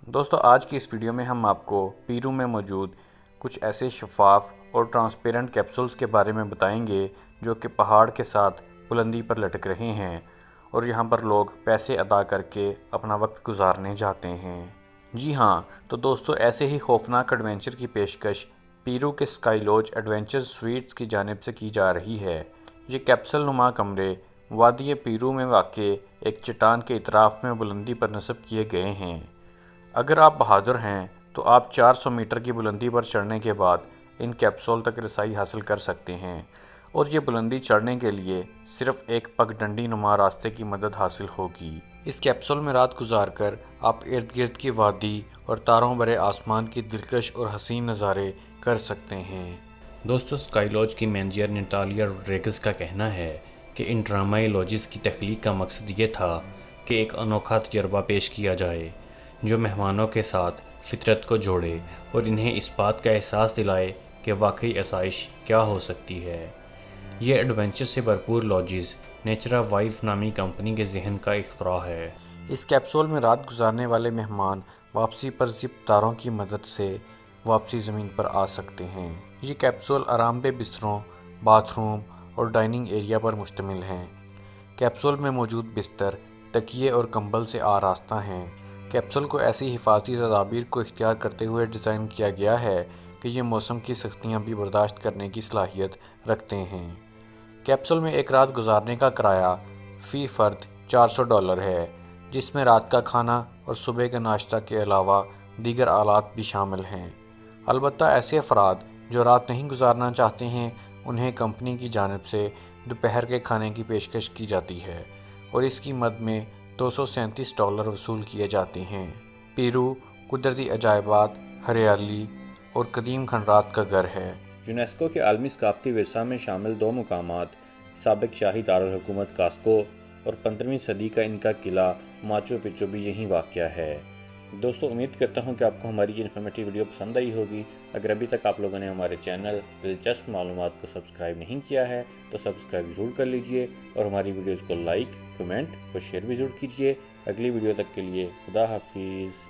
دوستو آج کی اس ویڈیو میں ہم آپ کو پیرو میں موجود کچھ ایسے شفاف اور ٹرانسپیرنٹ کیپسولز کے بارے میں بتائیں گے جو کہ پہاڑ کے ساتھ بلندی پر لٹک رہے ہیں اور یہاں پر لوگ پیسے ادا کر کے اپنا وقت گزارنے جاتے ہیں۔ جی ہاں، تو دوستو ایسے ہی خوفناک ایڈونچر کی پیشکش پیرو کے اسکائی لوج ایڈونچر سویٹس کی جانب سے کی جا رہی ہے۔ یہ کیپسول نما کمرے وادی پیرو میں واقع ایک چٹان کے اطراف میں بلندی پر نصب کیے گئے ہیں۔ اگر آپ بہادر ہیں تو آپ 400 میٹر کی بلندی پر چڑھنے کے بعد ان کیپسول تک رسائی حاصل کر سکتے ہیں اور یہ بلندی چڑھنے کے لیے صرف ایک پگڈنڈی نما راستے کی مدد حاصل ہوگی۔ اس کیپسول میں رات گزار کر آپ ارد گرد کی وادی اور تاروں بھرے آسمان کی دلکش اور حسین نظارے کر سکتے ہیں۔ دوستو اسکائی لاج کی مینیجر نٹالیا روڈریگز کا کہنا ہے کہ ان ڈرامائی لاجز کی تخلیق کا مقصد یہ تھا کہ ایک انوکھا تجربہ پیش کیا جائے جو مہمانوں کے ساتھ فطرت کو جوڑے اور انہیں اس بات کا احساس دلائے کہ واقعی آسائش کیا ہو سکتی ہے۔ یہ ایڈونچر سے بھرپور لاجز نیچرا وائف نامی کمپنی کے ذہن کا اختراع ہے۔ اس کیپسول میں رات گزارنے والے مہمان واپسی پر زپ تاروں کی مدد سے واپسی زمین پر آ سکتے ہیں۔ یہ کیپسول آرام دہ بستروں، باتھ روم اور ڈائننگ ایریا پر مشتمل ہیں۔ کیپسول میں موجود بستر، تکیے اور کمبل سے آراستہ ہیں۔ کیپسول کو ایسی حفاظتی تدابیر کو اختیار کرتے ہوئے ڈیزائن کیا گیا ہے کہ یہ موسم کی سختیاں بھی برداشت کرنے کی صلاحیت رکھتے ہیں۔ کیپسول میں ایک رات گزارنے کا کرایہ فی فرد $400 ہے، جس میں رات کا کھانا اور صبح کے ناشتہ کے علاوہ دیگر آلات بھی شامل ہیں۔ البتہ ایسے افراد جو رات نہیں گزارنا چاہتے ہیں انہیں کمپنی کی جانب سے دوپہر کے کھانے کی پیشکش کی جاتی ہے اور اس کی مد میں $237 وصول کیے جاتے ہیں۔ پیرو قدرتی عجائبات، ہریالی اور قدیم کھنڈرات کا گھر ہے۔ یونیسکو کے عالمی ثقافتی ورثہ میں شامل دو مقامات، سابق شاہی دارالحکومت کاسکو اور 15ویں صدی کا انکا قلعہ ماچو پچو بھی یہیں واقع ہے۔ دوستو امید کرتا ہوں کہ آپ کو ہماری یہ انفارمیٹیو ویڈیو پسند آئی ہوگی۔ اگر ابھی تک آپ لوگوں نے ہمارے چینل دلچسپ معلومات کو سبسکرائب نہیں کیا ہے تو سبسکرائب ضرور کر لیجئے اور ہماری ویڈیوز کو لائک، کمنٹ اور شیئر بھی ضرور کیجئے۔ اگلی ویڈیو تک کے لیے خدا حافظ۔